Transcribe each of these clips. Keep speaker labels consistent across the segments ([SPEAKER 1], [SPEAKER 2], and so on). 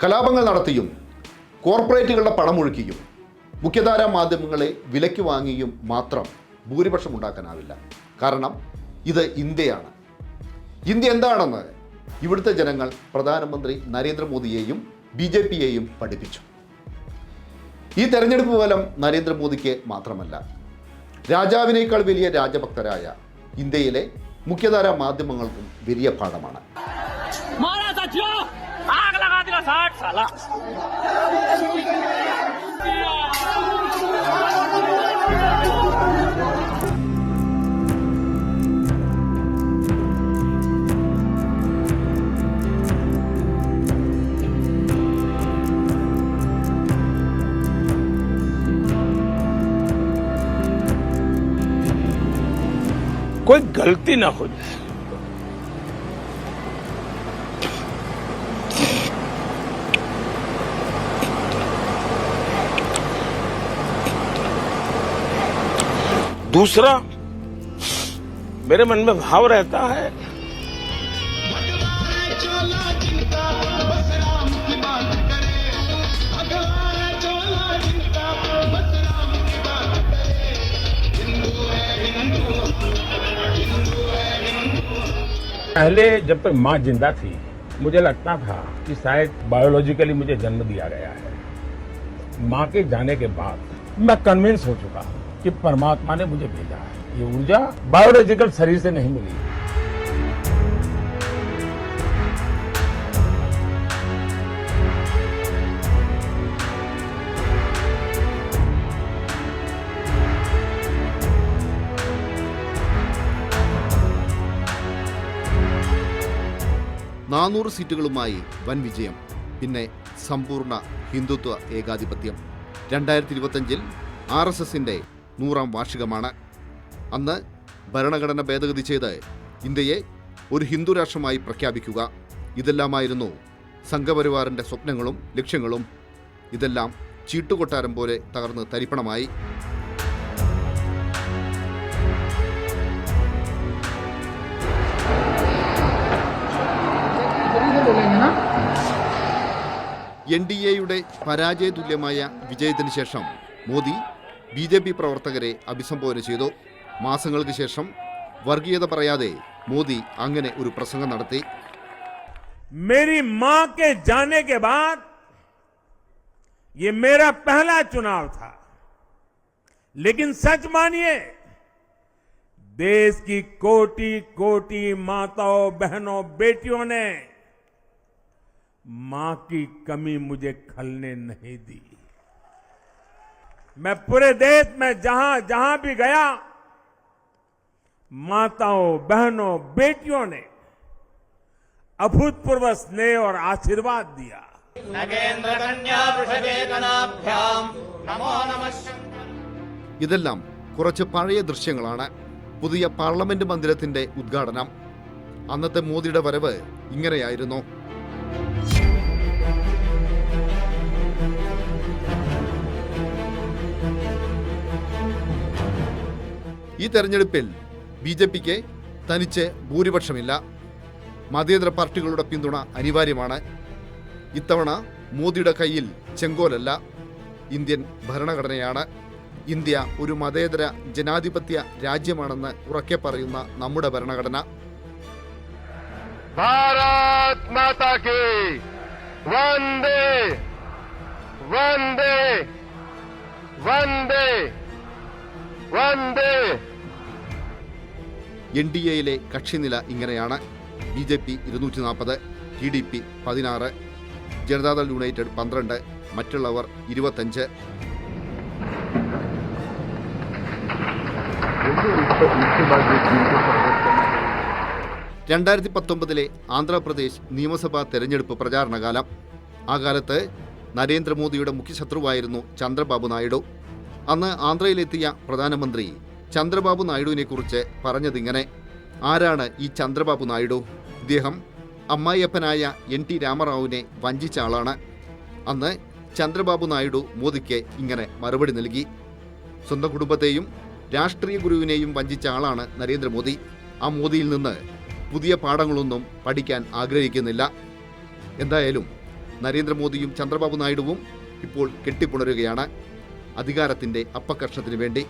[SPEAKER 1] കലാപങ്ങൾ നടത്തിയും കോർപ്പറേറ്റുകളുടെ പണമൊഴുക്കിയും മുഖ്യധാരാ മാധ്യമങ്ങളെ വിലയ്ക്ക് വാങ്ങിയും മാത്രം ഭൂരിപക്ഷം ഉണ്ടാക്കാനാവില്ല. കാരണം ഇത് ഇന്ത്യയാണ്. ഇന്ത്യ എന്താണെന്ന് ഇവിടുത്തെ ജനങ്ങൾ പ്രധാനമന്ത്രി നരേന്ദ്രമോദിയെയും BJPയെയും പഠിപ്പിച്ചു. ഈ തെരഞ്ഞെടുപ്പ് ഫലം നരേന്ദ്രമോദിക്ക് മാത്രമല്ല, രാജാവിനേക്കാൾ വലിയ രാജഭക്തരായ ഇന്ത്യയിലെ മുഖ്യധാരാ മാധ്യമങ്ങൾക്കും വലിയ പാഠമാണ്.
[SPEAKER 2] कोई गलती ना हो जाए। दूसरा, मेरे मन में भाव रहता है पहले जब तक माँ जिंदा थी मुझे लगता था कि शायद बायोलॉजिकली मुझे जन्म दिया गया है। माँ के जाने के बाद मैं कन्विंस हो चुका कि परमात्मा ने मुझे भेजा है। ये ऊर्जा बायोलॉजिकल शरीर से नहीं मिली।
[SPEAKER 1] നാനൂറ് സീറ്റുകളുമായി വൻ വിജയം, പിന്നെ സമ്പൂർണ്ണ ഹിന്ദുത്വ ഏകാധിപത്യം. 2025 RSSന്റെ 100ാം വാർഷികമാണ്. അന്ന് ഭരണഘടന ഭേദഗതി ചെയ്ത് ഇന്ത്യയെ ഒരു ഹിന്ദു രാഷ്ട്രമായി പ്രഖ്യാപിക്കുക. ഇതെല്ലാമായിരുന്നു സംഘപരിവാറിൻ്റെ സ്വപ്നങ്ങളും ലക്ഷ്യങ്ങളും. ഇതെല്ലാം ചീട്ടുകൊട്ടാരം പോലെ തകർന്ന് തരിപ്പണമായി. NDAയുടെ പരാജയതുല്യമായ വിജയത്തിന് ശേഷം മോദി BJP പ്രവർത്തകരെ അഭിസംബോധന ചെയ്തു. മാസങ്ങൾക്ക് ശേഷം വർഗീയത പറയാതെ മോദി അങ്ങനെ ഒരു പ്രസംഗം നടത്തി.
[SPEAKER 2] मेरी मां के जाने के बाद ये मेरा पहला चुनाव था, लेकिन सच मानिए देश की कोटि कोटि माताओं, बहनों, बेटियों ने मां की कमी मुझे खलने नहीं दी। मैं पूरे देश में जहां जहां भी गया, माताओं, बहनों, बेटियों ने अभूतपूर्व स्नेह और आशीर्वाद दिया।
[SPEAKER 1] ഇതെല്ലാം കുറച്ച് പഴയ ദൃശ്യങ്ങളാണ്. പുതിയ പാർലമെന്റ് മന്ദിരത്തിന്റെ ഉദ്ഘാടനം. അന്നത്തെ മോദിയുടെ വരവ് ഇങ്ങനെയായിരുന്നു. ഈ തെരഞ്ഞെടുപ്പിൽ BJPക്ക് തനിച്ച് ഭൂരിപക്ഷമില്ല. മതേതര പാർട്ടികളുടെ പിന്തുണ അനിവാര്യമാണ്. ഇത്തവണ മോദിയുടെ കയ്യിൽ ചെങ്കോലല്ല, ഇന്ത്യൻ ഭരണഘടനയാണ്. ഇന്ത്യ ഒരു മതേതര ജനാധിപത്യ രാജ്യമാണെന്ന് ഉറക്കെ പറയുന്ന നമ്മുടെ ഭരണഘടന.
[SPEAKER 3] ഭാരത് മാതാ കി വന്ദേ വന്ദേ വന്ദേ വന്ദേ.
[SPEAKER 1] NDAയിലെ കക്ഷിനില ഇങ്ങനെയാണ്. BJP 240, TDP 16, ജനതാദൾ യുണൈറ്റഡ് 12, മറ്റുള്ളവർ 25. ലെ ആന്ധ്രാപ്രദേശ് നിയമസഭാ തെരഞ്ഞെടുപ്പ് പ്രചാരണകാലം. ആ കാലത്ത് നരേന്ദ്രമോദിയുടെ മുഖ്യശത്രുവായിരുന്നു ചന്ദ്രബാബു നായിഡു. അന്ന് ആന്ധ്രയിലെത്തിയ പ്രധാനമന്ത്രി ചന്ദ്രബാബു നായിഡുവിനെക്കുറിച്ച് പറഞ്ഞതിങ്ങനെ: ആരാണ് ഈ ചന്ദ്രബാബു നായിഡു? ഇദ്ദേഹം അമ്മായിയപ്പനായ NT രാമറാവുവിനെ വഞ്ചിച്ച ആളാണ്. അന്ന് ചന്ദ്രബാബു നായിഡു മോദിക്ക് ഇങ്ങനെ മറുപടി നൽകി: സ്വന്തം കുടുംബത്തെയും രാഷ്ട്രീയ ഗുരുവിനെയും വഞ്ചിച്ച ആളാണ് നരേന്ദ്രമോദി. ആ മോദിയിൽ നിന്ന് പുതിയ പാഠങ്ങളൊന്നും പഠിക്കാൻ ആഗ്രഹിക്കുന്നില്ല. എന്തായാലും നരേന്ദ്രമോദിയും ചന്ദ്രബാബു നായിഡുവും ഇപ്പോൾ കെട്ടിപ്പുണരുകയാണ് അധികാരത്തിന്റെ അപ്പകർഷണത്തിനു വേണ്ടി.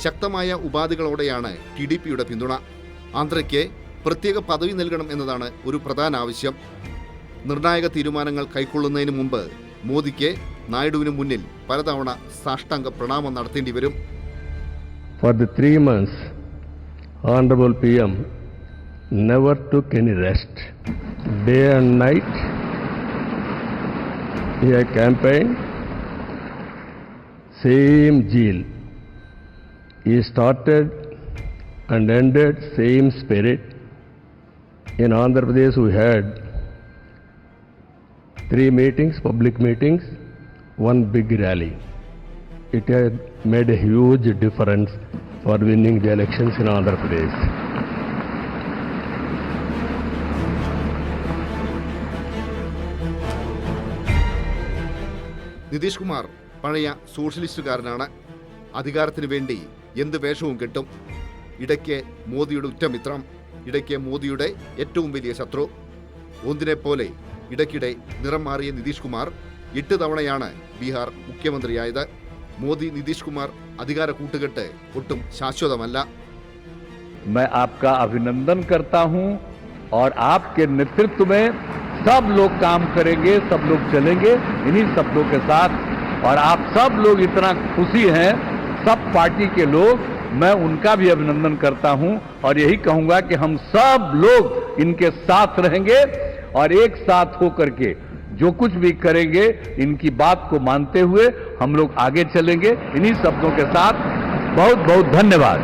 [SPEAKER 1] ശക്തമായ ഉപാധികളോടെയാണ് TDPയുടെ പിന്തുണ. ആന്ധ്രയ്ക്ക് പ്രത്യേക പദവി നൽകണം എന്നതാണ് ഒരു പ്രധാന ആവശ്യം. നിർണായക തീരുമാനങ്ങൾ കൈക്കൊള്ളുന്നതിന് മുമ്പ് മോദിക്ക് നായിഡുവിന് മുന്നിൽ പലതവണ സാഷ്ടാംഗ പ്രണാമം നടത്തേണ്ടി വരും.
[SPEAKER 4] For the 3 months, Honorable PM never took any rest. Day and night, he had campaigned, same zeal. He started and ended same spirit. In Andhra Pradesh, we had 3 meetings, public meetings, 1 big rally. It had made a huge difference for winning the elections in Andhra Pradesh.
[SPEAKER 1] Nitish Kumar പഴയ സോഷ്യലിസ്റ്റുകാരനാണ്. അധികാരത്തിനു വേണ്ടി എന്ത് വേഷവും കെട്ടും. ഇടയ്ക്ക് മോദിയുടെ ഉറ്റമിത്രം, ഇടയ്ക്ക് മോദിയുടെ ഏറ്റവും വലിയ ശത്രു. ഒന്നിനെപ്പോലെ ഇടയ്ക്കിടെ നിറം മാറിയ നിതീഷ് കുമാർ 8 തവണയാണ് ബീഹാർ മുഖ്യമന്ത്രിയായത്. മോദി നിതീഷ് കുമാർ അധികാര കൂട്ടുകെട്ട് ഒട്ടും ശാശ്വതമല്ല.
[SPEAKER 5] मैं आपका अभिनंदन करता हूं और आपके नेतृत्व में सब लोग काम करेंगे, सब लोग चलेंगे इन्हीं शब्दों के साथ। और आप सब लोग इतना खुशी हैं, सब पार्टी के लोग, मैं उनका भी अभिनंदन करता हूं और यही कहूंगा कि हम सब लोग इनके साथ रहेंगे और एक साथ होकर के जो कुछ भी करेंगे इनकी बात को मानते हुए हम लोग आगे चलेंगे। इन्हीं शब्दों के साथ बहुत बहुत धन्यवाद।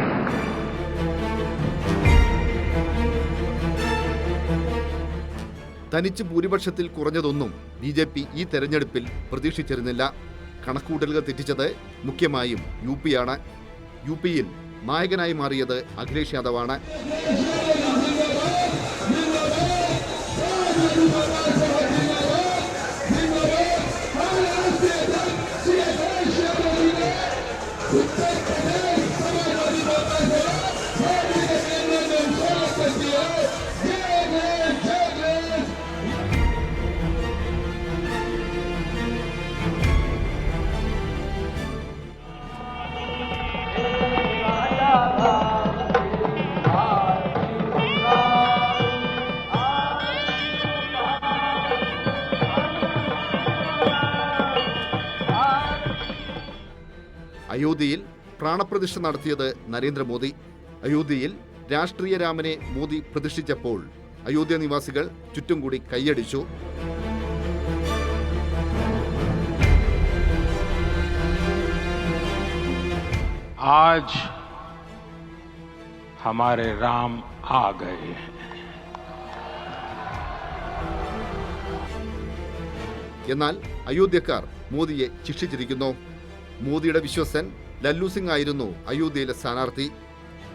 [SPEAKER 1] തനിച്ച് ഭൂരിപക്ഷത്തിൽ കുറഞ്ഞതൊന്നും BJP ഈ തെരഞ്ഞെടുപ്പിൽ പ്രതീക്ഷിച്ചിരുന്നില്ല. കണക്കൂട്ടലുകൾ തെറ്റിച്ചത് മുഖ്യമായും UP-യാണ്. UP-യിൽ നായകനായി മാറിയത് അഖിലേഷ് യാദവാണ്. അയോധ്യയിൽ പ്രാണപ്രതിഷ്ഠ നടത്തിയത് നരേന്ദ്രമോദി. അയോധ്യയിൽ രാഷ്ട്രീയ രാമനെ മോദി പ്രതിഷ്ഠിച്ചപ്പോൾ അയോധ്യ നിവാസികൾ ചുറ്റും കൂടി കൈയടിച്ചു.
[SPEAKER 2] आज हमारे राम आ गए हैं।
[SPEAKER 1] എന്നാൽ അയോധ്യക്കാർ മോദിയെ ശിക്ഷിച്ചിരിക്കുന്നു. മോദിയുടെ വിശ്വസൻ ലല്ലു സിംഗ് ആയിരുന്നു അയോധ്യയിലെ സ്ഥാനാർത്ഥി.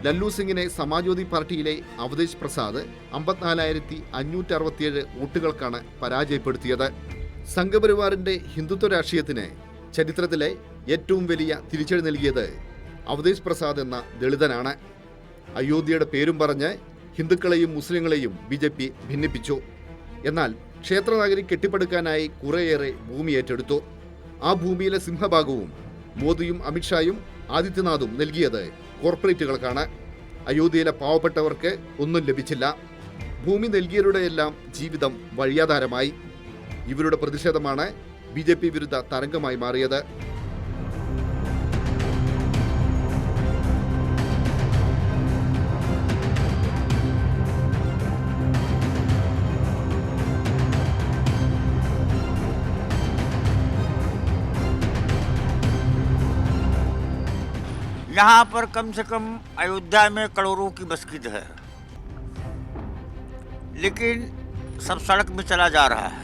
[SPEAKER 1] ലല്ലു സിംഗിനെ സമാജ്വാദി പാർട്ടിയിലെ അവധേഷ് പ്രസാദ് 54,567 വോട്ടുകൾക്കാണ് പരാജയപ്പെടുത്തിയത്. സംഘപരിവാറിന്റെ ഹിന്ദുത്വ രാഷ്ട്രീയത്തിന് ചരിത്രത്തിലെ ഏറ്റവും വലിയ തിരിച്ചടി നൽകിയത് അവധേഷ് പ്രസാദ് എന്ന ദളിതനാണ്. അയോധ്യയുടെ പേരും പറഞ്ഞ് ഹിന്ദുക്കളെയും മുസ്ലിങ്ങളെയും BJP ഭിന്നിപ്പിച്ചു. എന്നാൽ ക്ഷേത്രനഗരി കെട്ടിപ്പടുക്കാനായി കുറേയേറെ ഭൂമി ഏറ്റെടുത്തു. ആ ഭൂമിയിലെ സിംഹഭാഗവും മോദിയും അമിത്ഷായും ആദിത്യനാഥും നൽകിയത് കോർപ്പറേറ്റുകൾക്കാണ്. അയോധ്യയിലെ പാവപ്പെട്ടവർക്ക് ഒന്നും ലഭിച്ചില്ല. ഭൂമി നൽകിയവരുടെയെല്ലാം ജീവിതം വഴിയാധാരമായി. ഇവരുടെ പ്രതിഷേധമാണ് BJP വിരുദ്ധ തരംഗമായി മാറിയത്.
[SPEAKER 6] यहाँ पर कम से कम अयोध्या में करोड़ों की मस्जिद है, लेकिन सब सड़क में चला जा रहा है।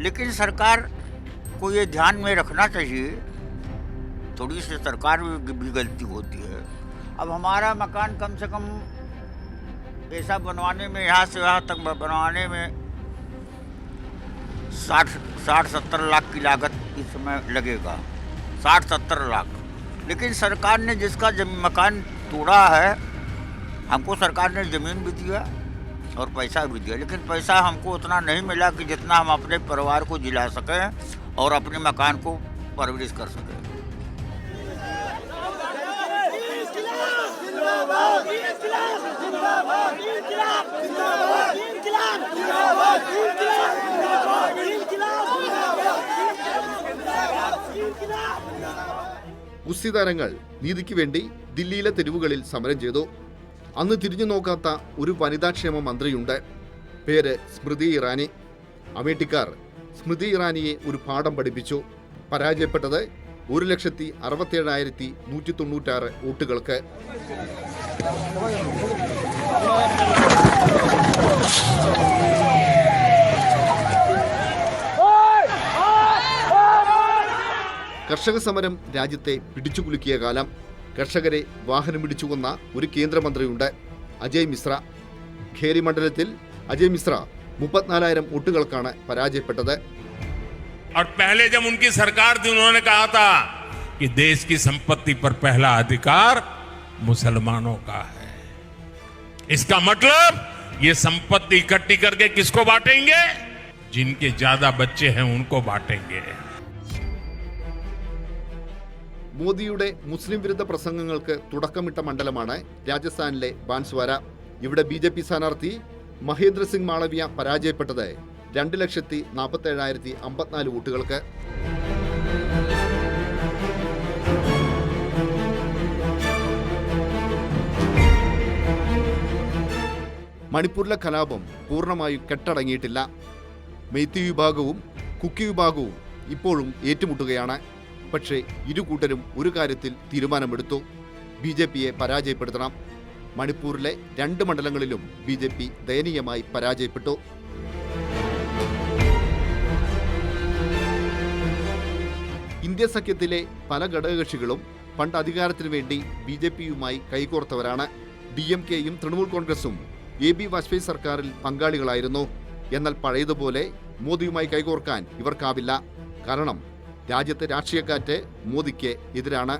[SPEAKER 6] लेकिन सरकार को ये ध्यान में रखना चाहिए, थोड़ी सी सरकार में भी गलती होती है। अब हमारा मकान कम से कम ऐसा बनवाने में, यहाँ से वहाँ तक बनवाने में 60-70 लाख की लागत इस समय लगेगा, 60-70 लाख। लेकिन सरकार ने जिसका मकान तोड़ा है, हमको सरकार ने ज़मीन भी दिया और पैसा भी दिया, लेकिन पैसा हमको उतना नहीं मिला कि जितना हम अपने परिवार को जिला सकें और अपने मकान को परवरिश कर सकें।
[SPEAKER 1] ഗുസ്തി താരങ്ങൾ നീതിക്ക് വേണ്ടി ദില്ലിയിലെ തെരുവുകളിൽ സമരം ചെയ്തു. അന്ന് തിരിഞ്ഞു നോക്കാത്ത ഒരു വനിതാക്ഷേമ മന്ത്രിയുണ്ട്. പേര് സ്മൃതി ഇറാനി. അമേഠിക്കാർ സ്മൃതി ഇറാനിയെ ഒരു പാഠം പഠിപ്പിച്ചു. പരാജയപ്പെട്ടത് 1,67,196 വോട്ടുകൾക്ക്. കർഷക സമരം രാജ്യത്തെ പിടിച്ചുകുലുക്കിയ കാലം. കർഷകരെ വാഹനമിടിച്ചു കൊന്ന ഒരു കേന്ദ്രമന്ത്രിയുണ്ട്, അജയ് മിശ്ര. ഖേരി മണ്ഡലത്തിൽ അജയ് മിശ്ര 34,000 വോട്ടുകൾക്കാണ് പരാജയപ്പെട്ടത്.
[SPEAKER 7] और पहले जब उनकी सरकार थी उन्होंने कहा था कि देश की संपत्ति पर पहला अधिकार मुसलमानों का है। इसका मतलब ये संपत्ति इकट्ठी करके किसको बांटेंगे? जिनके ज्यादा बच्चे हैं उनको बांटेंगे।
[SPEAKER 1] മോദിയുടെ മുസ്ലിം വിരുദ്ധ പ്രസംഗങ്ങൾക്ക് തുടക്കമിട്ട മണ്ഡലമാണ് രാജസ്ഥാനിലെ ബാൻസ്വാര. ഇവിടെ BJP സ്ഥാനാർത്ഥി മഹേന്ദ്ര സിംഗ് മാളവിയ പരാജയപ്പെട്ടത് 2,47,054 വോട്ടുകൾക്ക്. മണിപ്പൂരിലെ കലാപം പൂർണ്ണമായും കെട്ടടങ്ങിയിട്ടില്ല. മെയ്തി വിഭാഗവും കുക്കി വിഭാഗവും ഇപ്പോഴും ഏറ്റുമുട്ടുകയാണ്. പക്ഷേ ഇരു കൂട്ടരും ഒരു കാര്യത്തിൽ തീരുമാനമെടുത്തു: BJPയെ പരാജയപ്പെടുത്തണം. മണിപ്പൂരിലെ 2 മണ്ഡലങ്ങളിലും BJP ദയനീയമായി പരാജയപ്പെട്ടു. ഇന്ത്യ സഖ്യത്തിലെ പല ഘടകകക്ഷികളും പണ്ട് അധികാരത്തിനു വേണ്ടി BJPയുമായി കൈകോർത്തവരാണ്. DMKയും തൃണമൂൽ കോൺഗ്രസും AB വാജ്പേയി സർക്കാരിൽ പങ്കാളികളായിരുന്നു. എന്നാൽ പഴയതുപോലെ മോദിയുമായി കൈകോർക്കാൻ ഇവർക്കാവില്ല. കാരണം രാജ്യത്തെ രാഷ്ട്രീയക്കാറ്റ് മോദിക്ക് എതിരാണ്.